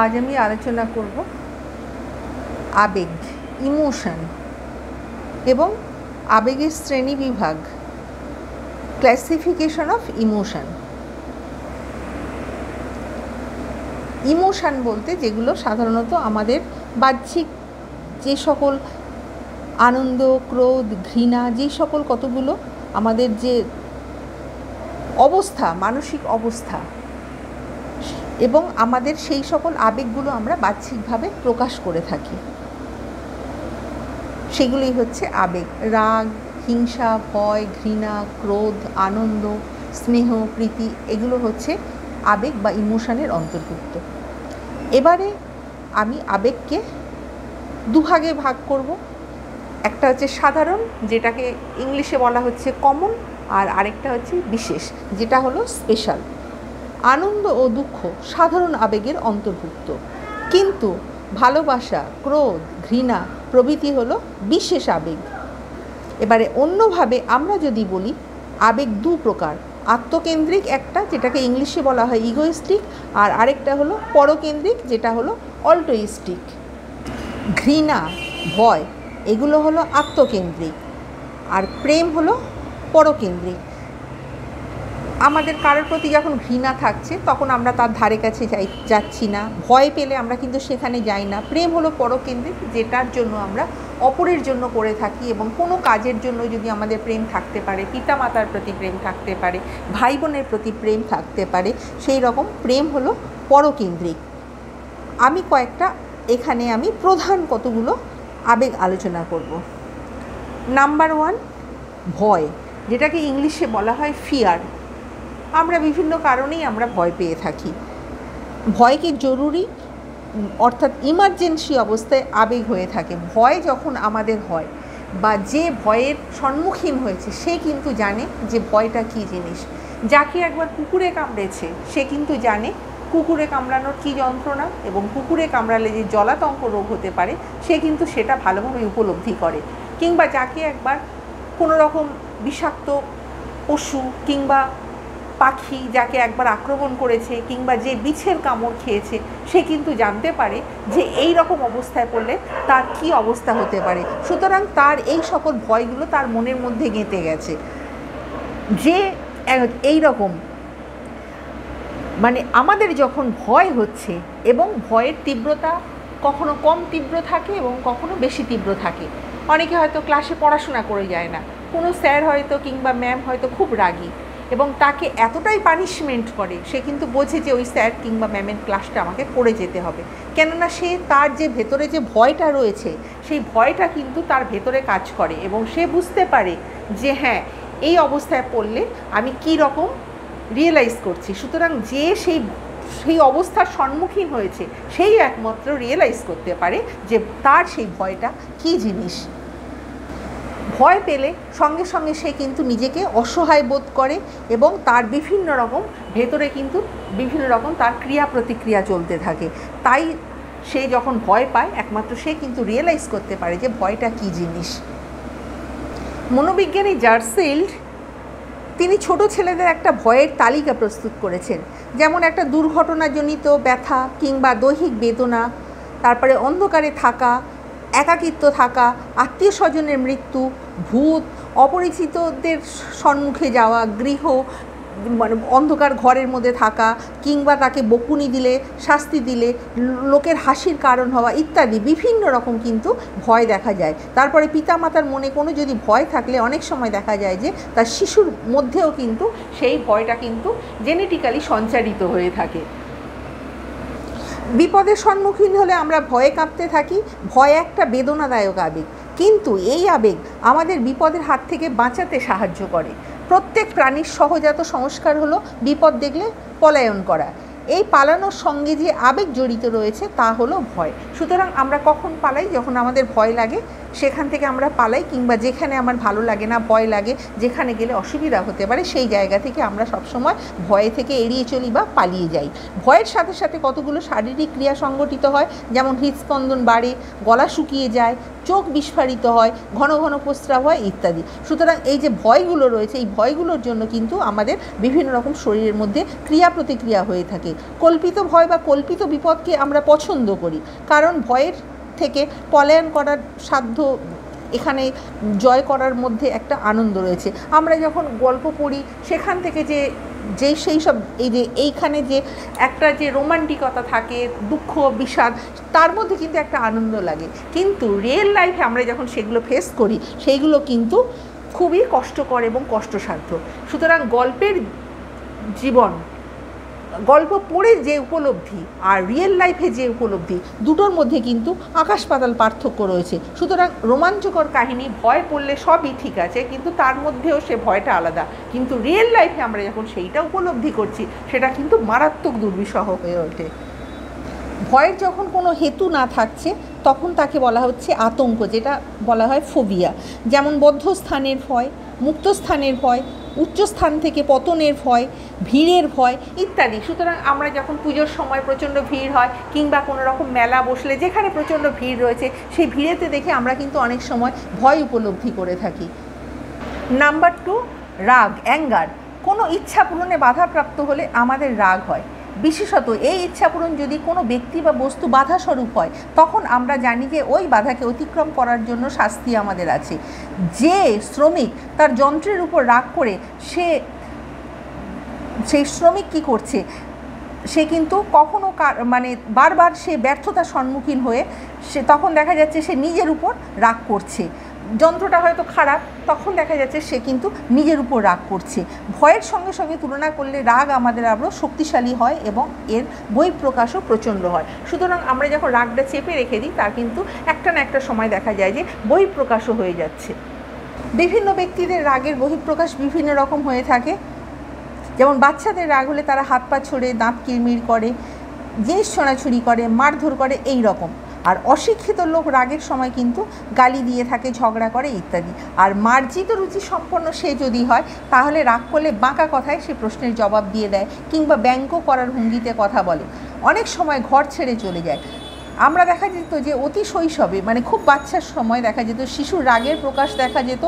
আজ আমি আলোচনা করব আবেগ, ইমোশন এবং আবেগের শ্রেণীবিভাগ, ক্লাসিফিকেশন অফ ইমোশন। ইমোশন বলতে যেগুলো সাধারণত আমাদের বাহ্যিক যে সকল আনন্দ, ক্রোধ, ঘৃণা, যেই সকল কতগুলো আমাদের যে অবস্থা, মানসিক অবস্থা এবং আমাদের সেই সকল আবেগগুলো আমরা বাহ্যিকভাবে প্রকাশ করে থাকি, সেগুলোই হচ্ছে আবেগ। রাগ, হিংসা, ভয়, ঘৃণা, ক্রোধ, আনন্দ, স্নেহ, প্রীতি, এগুলো হচ্ছে আবেগ বা ইমোশনের অন্তর্ভুক্ত। এবারে আমি আবেগকে দুভাগে ভাগ করব। একটা হচ্ছে সাধারণ, যেটাকে ইংলিশে বলা হচ্ছে কমন, আর আরেকটা হচ্ছে বিশেষ, যেটা হলো স্পেশাল। আনন্দ ও দুঃখ সাধারণ আবেগের অন্তর্ভুক্ত, কিন্তু ভালোবাসা, ক্রোধ, ঘৃণা প্রভৃতি হলো বিশেষ আবেগ। এবারে অন্যভাবে আমরা যদি বলি, আবেগ দু প্রকার, আত্মকেন্দ্রিক একটা, যেটাকে ইংলিশে বলা হয় ইগোইস্টিক, আর আরেকটা হলো পরকেন্দ্রিক, যেটা হলো অল্টোইস্টিক। ঘৃণা, ভয়, এগুলো হলো আত্মকেন্দ্রিক, আর প্রেম হলো পরকেন্দ্রিক। আমাদের কারোর প্রতি যখন ঘৃণা থাকছে তখন আমরা তার ধারে কাছে যাচ্ছি না, ভয় পেলে আমরা কিন্তু সেখানে যাই না। প্রেম হলো পরকেন্দ্রিক, যেটার জন্য আমরা অপরের জন্য করে থাকি, এবং কোনো কাজের জন্য যদি আমাদের প্রেম থাকতে পারে, পিতামাতার প্রতি প্রেম থাকতে পারে, ভাই বোনের প্রতি প্রেম থাকতে পারে, সেই রকম প্রেম হলো পরকেন্দ্রিক। আমি এখানে আমি প্রধান কতগুলো আবেগ আলোচনা করব। নাম্বার 1, ভয়, যেটাকে ইংলিশে বলা হয় ফিয়ার। আমরা বিভিন্ন কারণেই আমরা ভয় পেয়ে থাকি। ভয়কে জরুরি অর্থাৎ ইমার্জেন্সি অবস্থায় আবেগ হয়ে থাকে। ভয় যখন আমাদের হয় বা যে ভয়ের সম্মুখীন হয়েছে সে কিন্তু জানে যে ভয়টা কী জিনিস। যাকে একবার কুকুরে কামড়েছে সে কিন্তু জানে কুকুরে কামড়ানোর কী যন্ত্রণা, এবং কুকুরে কামড়ালে যে জলাতঙ্ক রোগ হতে পারে সে কিন্তু সেটা ভালোভাবে উপলব্ধি করে। কিংবা যাকে একবার কোনো রকম বিষাক্ত পশু কিংবা পাখি যাকে একবার আক্রমণ করেছে, কিংবা যে বিছের কামড় খেয়েছে, সে কিন্তু জানতে পারে যে এই রকম অবস্থায় পড়লে তার কি অবস্থা হতে পারে। সুতরাং তার এই সকল ভয়গুলো তার মনের মধ্যে গেঁথে গেছে। যে এই রকম মানে আমাদের যখন ভয় হচ্ছে, এবং ভয়ের তীব্রতা কখনো কম তীব্র থাকে এবং কখনো বেশি তীব্র থাকে। অনেকে হয়তো ক্লাসে পড়াশোনা করে যায় না, কোনো স্যার হয়তো কিংবা ম্যাম হয়তো খুব রাগী এবং তাকে এতটাই পানিশমেন্ট করে, সে কিন্তু বোঝে যে ওই স্যার কিংবা ম্যামের ক্লাসটা আমাকে করে যেতে হবে, কেননা সে তার যে ভেতরে যে ভয়টা রয়েছে সেই ভয়টা কিন্তু তার ভেতরে কাজ করে, এবং সে বুঝতে পারে যে হ্যাঁ, এই অবস্থায় পড়লে আমি কী রকম রিয়েলাইজ করছি। সুতরাং যে সেই অবস্থার সম্মুখীন হয়েছে সেই একমাত্র রিয়েলাইজ করতে পারে যে তার সেই ভয়টা কী জিনিস। ভয় পেলে সঙ্গে সঙ্গে সে কিন্তু নিজেকে অসহায় বোধ করে, এবং তার বিভিন্ন রকম ভেতরে কিন্তু বিভিন্ন রকম তার ক্রিয়া প্রতিক্রিয়া চলতে থাকে। তাই সে যখন ভয় পায় একমাত্র সে কিন্তু রিয়েলাইজ করতে পারে যে ভয়টা কী জিনিস। মনোবিজ্ঞানী জার্সিল্ড তিনি ছোট ছেলেদের একটা ভয়ের তালিকা প্রস্তুত করেছেন, যেমন একটা দুর্ঘটনাজনিত ব্যথা কিংবা দৈহিক বেদনা, তারপরে অন্ধকারে থাকা, একাকিত্ব থাকা, আত্মীয় স্বজনের মৃত্যু, ভূত, অপরিচিতদের সম্মুখে যাওয়া, মানে অন্ধকার ঘরের মধ্যে থাকা, কিংবা তাকে বকুনি দিলে, শাস্তি দিলে লোকের হাসির কারণ হওয়া ইত্যাদি বিভিন্ন রকম কিন্তু ভয় দেখা যায়। তারপরে পিতামাতার মনে কোনো যদি ভয় থাকলে অনেক সময় দেখা যায় যে তার শিশুর মধ্যেও কিন্তু সেই ভয়টা কিন্তু জেনেটিক্যালি সঞ্চারিত হয়ে থাকে। বিপদের সম্মুখীন হলে আমরা ভয়ে কাঁপতে থাকি। ভয় একটা বেদনাদায়ক আবেগ, কিন্তু এই আবেগ আমাদের বিপদের হাত থেকে বাঁচাতে সাহায্য করে। প্রত্যেক প্রাণীর সহজাত সংস্কার হলো বিপদ দেখলে পলায়ন করা। এই পালানোর সঙ্গে যে আবেগ জড়িত রয়েছে তা হলো ভয়। সুতরাং আমরা কখন পালাই? যখন আমাদের ভয় লাগে, সেখান থেকে আমরা পালাই, কিংবা যেখানে আমার ভালো লাগে না, ভয় লাগে, যেখানে গেলে অসুবিধা হতে পারে, সেই জায়গা থেকে আমরা সবসময় ভয় থেকে এড়িয়ে চলি বা পালিয়ে যাই। ভয়ের সাথে সাথে কতগুলো শারীরিক ক্রিয়া সংগঠিত হয়, যেমন হৃদস্পন্দন বাড়ে, গলা শুকিয়ে যায়, চোখ বিস্ফারিত হয়, ঘন ঘন প্রস্রাব হয় ইত্যাদি। সুতরাং এই যে ভয়গুলো রয়েছে, এই ভয়গুলোর জন্য কিন্তু আমাদের বিভিন্ন রকম শরীরের মধ্যে ক্রিয়া প্রতিক্রিয়া হয়ে থাকে। কল্পিত ভয় বা কল্পিত বিপদকে আমরা পছন্দ করি, কারণ ভয়ের থেকে পলায়ন করার সাধ্য এখানে জয় করার মধ্যে একটা আনন্দ রয়েছে। আমরা যখন গল্প পড়ি সেখান থেকে সেই সব এইখানে যে একটা যে রোমান্টিকতা থাকে, দুঃখ বিষাদ, তার মধ্যে কিন্তু একটা আনন্দ লাগে। কিন্তু রিয়েল লাইফে আমরা যখন সেগুলো ফেস করি, সেইগুলো কিন্তু খুবই কষ্টকর এবং কষ্টসাধ্য। সুতরাং গল্পের জীবন, গল্প পড়ে যে উপলব্ধি আর রিয়েল লাইফে যে উপলব্ধি, দুটোর মধ্যে কিন্তু আকাশ পাতাল পার্থক্য রয়েছে। সুতরাং রোমাঞ্চকর কাহিনী, ভয় পড়লে সবই ঠিক আছে, কিন্তু তার মধ্যেও সে ভয়টা আলাদা। কিন্তু রিয়েল লাইফে আমরা যখন সেইটা উপলব্ধি করছি, সেটা কিন্তু মারাত্মক দুর্বিষহ হয়ে ওঠে। ভয়ের যখন কোনো হেতু না থাকছে, তখন তাকে বলা হচ্ছে আতঙ্ক, যেটা বলা হয় ফোবিয়া। যেমন বদ্ধ স্থানের ভয়, মুক্ত স্থানের ভয়, উচ্চ স্থান থেকে পতনের ভয়, ভিড়ের ভয় ইত্যাদি। সুতরাং আমরা যখন পুজোর সময় প্রচণ্ড ভিড় হয়, কিংবা কোনো রকম মেলা বসলে যেখানে প্রচণ্ড ভিড় রয়েছে, সেই ভিড়েতে দেখে আমরা কিন্তু অনেক সময় ভয় উপলব্ধি করে থাকি। নাম্বার 2, রাগ, অ্যাঙ্গার। কোনো ইচ্ছা পূরণে বাধাপ্রাপ্ত হলে আমাদের রাগ হয়। বিশেষত এই ইচ্ছা পূরণ যদি কোনো ব্যক্তি বা বস্তু বাধাস্বরূপ হয়, তখন আমরা জানি যে ওই বাধাকে অতিক্রম করার জন্য শাস্তি আমাদের আছে। যে শ্রমিক তার যন্ত্রের উপর রাগ করে, সেই শ্রমিক কী করছে, সে কিন্তু কখনো বারবার সে ব্যর্থতার সম্মুখীন হয়ে তখন দেখা যাচ্ছে সে নিজের উপর রাগ করছে। যন্ত্রটা হয়তো খারাপ, তখন দেখা যাচ্ছে সে কিন্তু নিজের উপর রাগ করছে। ভয়ের সঙ্গে সঙ্গে তুলনা করলে রাগ আমাদের আরও শক্তিশালী হয় এবং এর বহিঃপ্রকাশও প্রচণ্ড হয়। সুতরাং আমরা যখন রাগটা চেপে রেখে দিই, তার কিন্তু একটা না একটা সময় দেখা যায় যে বহিঃপ্রকাশও হয়ে যাচ্ছে। বিভিন্ন ব্যক্তিদের রাগের বহিঃপ্রকাশ বিভিন্ন রকম হয়ে থাকে। যেমন বাচ্চাদের রাগ হলে তারা হাত পা ছড়ে, দাঁত কিরমির করে, জিনিস ছোঁড়াছুড়ি করে, মারধর করে, এই রকম। আর অশিক্ষিত লোক রাগের সময় কিন্তু গালি দিয়ে থাকে, ঝগড়া করে ইত্যাদি। আর মার্জিত রুচি সম্পন্ন সে যদি হয়, তাহলে রাগ করলে বাঁকা কথায় সে প্রশ্নের জবাব দিয়ে দেয়, কিংবা ব্যঙ্গ করার ভঙ্গিতে কথা বলে। অনেক সময় ঘর ছেড়ে চলে যায়। আমরা দেখা যেত যে অতি শৈশবে, খুব বাচ্চার সময় দেখা যেত শিশুর রাগের প্রকাশ দেখা যেত।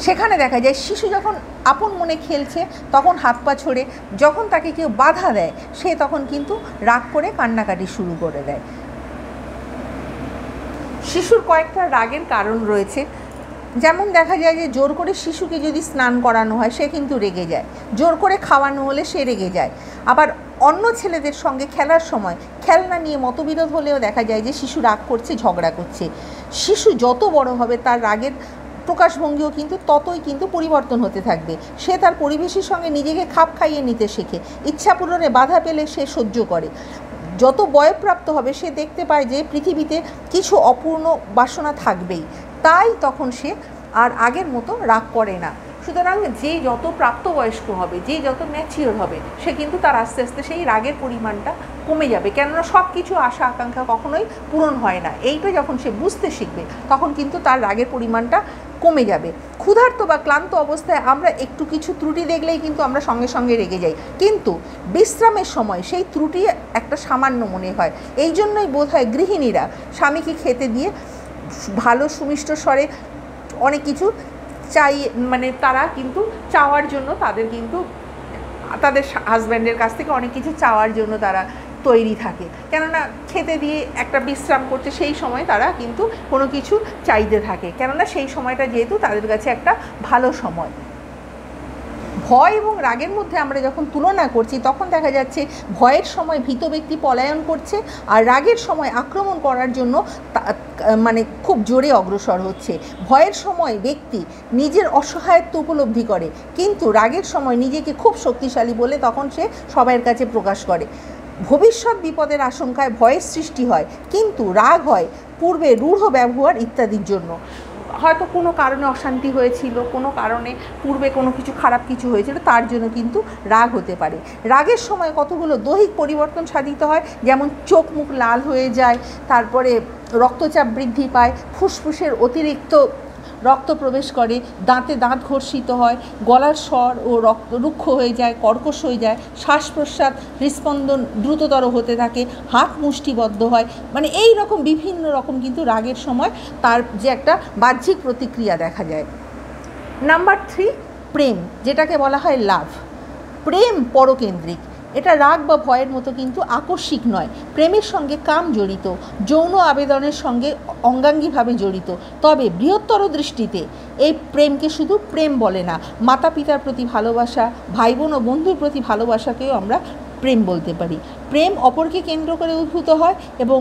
সেখানে দেখা যায় শিশু যখন আপন মনে খেলছে, তখন হাত পা ছড়ে, যখন তাকে কেউ বাধা দেয়, সে তখন কিন্তু রাগ করে কান্নাকাটি শুরু করে দেয়। শিশুর কয়েকটা রাগের কারণ রয়েছে। যেমন দেখা যায় যে জোর করে শিশুকে যদি স্নান করানো হয়, সে কিন্তু রেগে যায়। জোর করে খাওয়ানো হলে সে রেগে যায়। আবার অন্য ছেলেদের সঙ্গে খেলার সময় খেলনা নিয়ে মতবিরোধ হলেও দেখা যায় যে শিশু রাগ করছে, ঝগড়া করছে। শিশু যত বড় হবে, তার রাগের প্রকাশভঙ্গিও কিন্তু ততই কিন্তু পরিবর্তন হতে থাকবে। সে তার পরিবেশের সঙ্গে নিজেকে খাপ খাইয়ে নিতে শেখে। ইচ্ছা পূরণে বাধা পেলে সে সহ্য করে। যত বয়ঃপ্রাপ্ত হবে, সে দেখতে পায় যে পৃথিবীতে কিছু অপূর্ণ বাসনা থাকবেই, তাই তখন সে আর আগের মতো রাগ করে না। সুতরাং যে যত প্রাপ্তবয়স্ক হবে, যে যত ম্যাচিওর হবে, সে কিন্তু তার আস্তে আস্তে সেই রাগের পরিমাণটা কমে যাবে। কেননা সব কিছু আশা আকাঙ্ক্ষা কখনোই পূরণ হয় না। এইটা যখন সে বুঝতে শিখবে, তখন কিন্তু তার রাগের পরিমাণটা কমে যাবে। ক্ষুধার্ত বা ক্লান্ত অবস্থায় আমরা একটু কিছু ত্রুটি দেখলেই কিন্তু আমরা সঙ্গে সঙ্গে রেগে যাই, কিন্তু বিশ্রামের সময় সেই ত্রুটি একটা সামান্য মনে হয়। এই জন্যই বোধ হয় গৃহিণীরা স্বামীকে খেতে দিয়ে ভালো সুমিষ্ট স্বরে অনেক কিছু চাই, তারা কিন্তু চাওয়ার জন্য তাদের হাজব্যান্ডের কাছ থেকে অনেক কিছু চাওয়ার জন্য তারা তৈরি থাকে। কেননা খেতে দিয়ে একটা বিশ্রাম করতে, সেই সময় তারা কিন্তু কোনো কিছু চাইতে থাকে, কেননা সেই সময়টা যেহেতু তাদের কাছে একটা ভালো সময়। ভয় এবং রাগের মধ্যে আমরা যখন তুলনা করছি, তখন দেখা যাচ্ছে ভয়ের সময় ভীত ব্যক্তি পলায়ন করছে, আর রাগের সময় আক্রমণ করার জন্য খুব জোরে অগ্রসর হচ্ছে। ভয়ের সময় ব্যক্তি নিজের অসহায়ত্ব উপলব্ধি করে, কিন্তু রাগের সময় নিজেকে খুব শক্তিশালী বলে তখন সে সবার কাছে প্রকাশ করে। ভবিষ্যৎ বিপদের আশঙ্কায় ভয়ের সৃষ্টি হয়, কিন্তু রাগ হয় পূর্বে রূঢ় ব্যবহার ইত্যাদির জন্য। হয়তো কোনো কারণে অশান্তি হয়েছিল, কোনো কারণে পূর্বে কোনো কিছু খারাপ কিছু হয়েছিল, তার জন্য কিন্তু রাগ হতে পারে। রাগের সময় কতগুলো দৈহিক পরিবর্তন সাধিত হয়, যেমন চোখ মুখ লাল হয়ে যায়, তারপরে রক্তচাপ বৃদ্ধি পায়, ফুসফুসের অতিরিক্ত রক্ত প্রবেশ করে, দাঁতে দাঁত ঘর্ষিত হয়, গলার স্বর ও রুক্ষ হয়ে যায়, কর্কশ হয়ে যায়, শ্বাস প্রশ্বাস হৃস্পন্দন দ্রুততর হতে থাকে, হাত মুষ্টিবদ্ধ হয়, মানে এই রকম বিভিন্ন রকম কিন্তু রাগের সময় তার যে একটা বাহ্যিক প্রতিক্রিয়া দেখা যায়। নাম্বার 3, প্রেম, যেটাকে বলা হয় লাভ। প্রেম পরকেন্দ্রিক, এটা রাগ বা ভয়ের মতো কিন্তু আকস্মিক নয়। প্রেমের সঙ্গে কাম জড়িত, যৌন আবেদনের সঙ্গে অঙ্গাঙ্গিভাবে জড়িত। তবে বৃহত্তর দৃষ্টিতে এই প্রেমকে শুধু প্রেম বলে না, মাতা পিতার প্রতি ভালোবাসা, ভাই বোন ও বন্ধুর প্রতি ভালোবাসাকেও আমরা প্রেম বলতে পারি। প্রেম অপরকে কেন্দ্র করে উদ্ভূত হয় এবং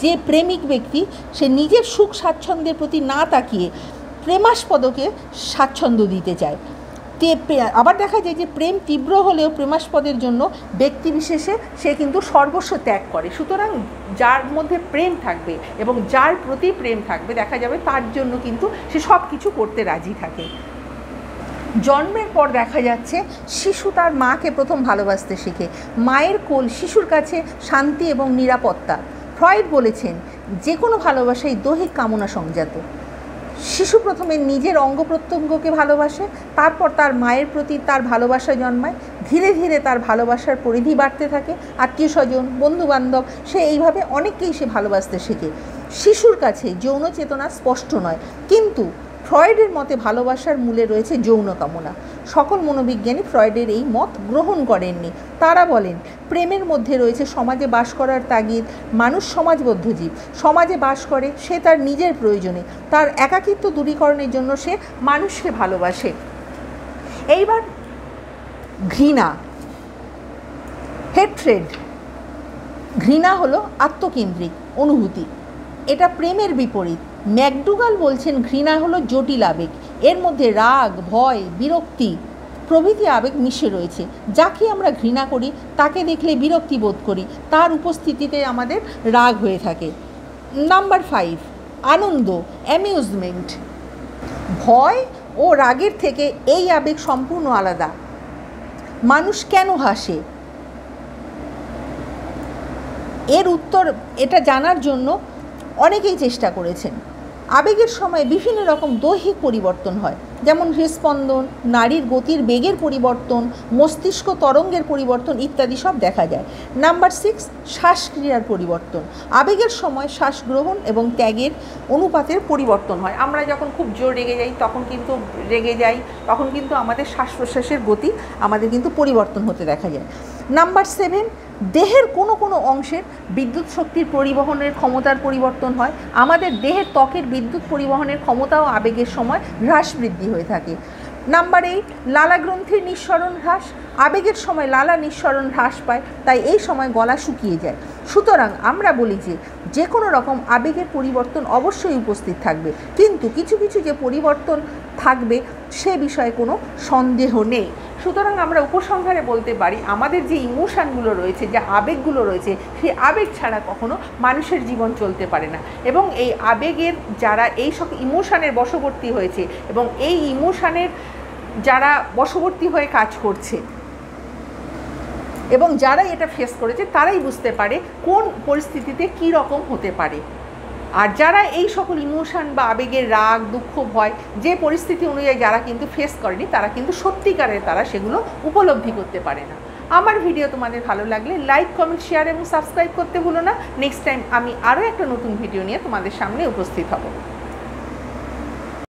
যে প্রেমিক ব্যক্তি সে নিজের সুখ স্বাচ্ছন্দ্যের প্রতি না তাকিয়ে প্রেমাস্পদকে স্বাচ্ছন্দ্য দিতে চায়। আবার দেখা যায় যে প্রেম তীব্র হলেও প্রেমাস্পদের জন্য ব্যক্তিবিশেষে সে কিন্তু সর্বস্ব ত্যাগ করে। সুতরাং যার মধ্যে প্রেম থাকবে এবং যার প্রতি প্রেম থাকবে দেখা যাবে তার জন্য কিন্তু সে সব কিছু করতে রাজি থাকে। জন্মের পর দেখা যাচ্ছে শিশু তার মাকে প্রথম ভালোবাসতে শেখে। মায়ের কোল শিশুর কাছে শান্তি এবং নিরাপত্তা। ফ্রয়েড বলেছেন যে কোনো ভালোবাসাই দৈহিক কামনা সংজাত। শিশু প্রথমে নিজের অঙ্গ প্রত্যঙ্গকে ভালোবাসে, তারপর তার মায়ের প্রতি তার ভালোবাসা জন্মায়। ধীরে ধীরে তার ভালোবাসার পরিধি বাড়তে থাকে, আত্মীয় স্বজন, বন্ধুবান্ধব, সে এইভাবে অনেককেই সে ভালোবাসতে শেখে। শিশুর কাছে যৌন চেতনা স্পষ্ট নয়, কিন্তু ফ্রয়েডের মতে ভালোবাসার মূলে রয়েছে যৌন কামনা। সকল মনোবিজ্ঞানী ফ্রয়েডের এই মত গ্রহণ করেননি। তারা বলেন প্রেমের মধ্যে রয়েছে সমাজে বাস করার তাগিদ। মানুষ সমাজবদ্ধ জীব, সমাজে বাস করে, সে তার নিজের প্রয়োজনে, তার একাকিত্ব দূরীকরণের জন্য সে মানুষকে ভালোবাসে। এইবার ঘৃণা, হেট্রেড। ঘৃণা হলো আত্মকেন্দ্রিক অনুভূতি, এটা প্রেমের বিপরীত। ম্যাকডুগাল বলছেন ঘৃণা হলো জটিল আবেগ, এর মধ্যে রাগ, ভয়, বিরক্তি প্রভৃতি আবেগ মিশে রয়েছে। যাকে আমরা ঘৃণা করি তাকে দেখলে বিরক্তি বোধ করি, তার উপস্থিতিতে আমাদের রাগ হয়ে থাকে। নাম্বার 5, আনন্দ, অ্যামিউজমেন্ট। ভয় ও রাগের থেকে এই আবেগ সম্পূর্ণ আলাদা। মানুষ কেন হাসে? এর উত্তর এটা জানার জন্য অনেকেই চেষ্টা করেছেন। আবেগের সময় বিভিন্ন রকম দৈহিক পরিবর্তন হয়, যেমন হৃস্পন্দন, নাড়ির গতির বেগের পরিবর্তন, মস্তিষ্ক তরঙ্গের পরিবর্তন ইত্যাদি সব দেখা যায়। নাম্বার 6, শ্বাসক্রিয়ার পরিবর্তন। আবেগের সময় শ্বাস গ্রহণ এবং ত্যাগের অনুপাতের পরিবর্তন হয়। আমরা যখন খুব জোর রেগে যাই তখন কিন্তু আমাদের শ্বাস প্রশ্বাসের গতি আমাদের কিন্তু পরিবর্তন হতে দেখা যায়। নাম্বার 7, দেহের কোনো কোনো অংশের বিদ্যুৎ শক্তির পরিবহনের ক্ষমতার পরিবর্তন হয়। আমাদের দেহের ত্বকের বিদ্যুৎ পরিবহনের ক্ষমতাও আবেগের সময় হ্রাস বৃদ্ধি হয়ে থাকে। নাম্বার 8, লালা গ্রন্থির নিঃসরণ হ্রাস। আবেগের সময় লালা নিঃসরণ হ্রাস পায়, তাই এই সময় গলা শুকিয়ে যায়। সুতরাং আমরা বলি যে কোনো রকম আবেগের পরিবর্তন অবশ্যই উপস্থিত থাকবে, কিন্তু কিছু কিছু যে পরিবর্তন থাকবে সে বিষয়ে কোনো সন্দেহ নেই। সুতরাং আমরা উপসংহারে বলতে পারি আমাদের যে ইমোশানগুলো রয়েছে, যে আবেগগুলো রয়েছে, সেই আবেগ ছাড়া কখনো মানুষের জীবন চলতে পারে না। এবং এই আবেগের যারা এই সব ইমোশানের বশবর্তী হয়েছে এবং এই ইমোশানের যারা বশবর্তী হয়ে কাজ করছে এবং যারা এটা ফেস করেছে তারাই বুঝতে পারে কোন পরিস্থিতিতে কী রকম হতে পারে। আর যারা এই সকল ইমোশান বা আবেগের রাগ, দুঃখ, ভয় যে পরিস্থিতি অনুযায়ী যারা কিন্তু ফেস করেনি তারা কিন্তু সত্যিকারের তারা সেগুলো উপলব্ধি করতে পারে না। আমার ভিডিও তোমাদের ভালো লাগলে লাইক, কমেন্ট, শেয়ার এবং সাবস্ক্রাইব করতে ভুলো না। নেক্সট টাইম আমি আরও একটা নতুন ভিডিও নিয়ে তোমাদের সামনে উপস্থিত হব।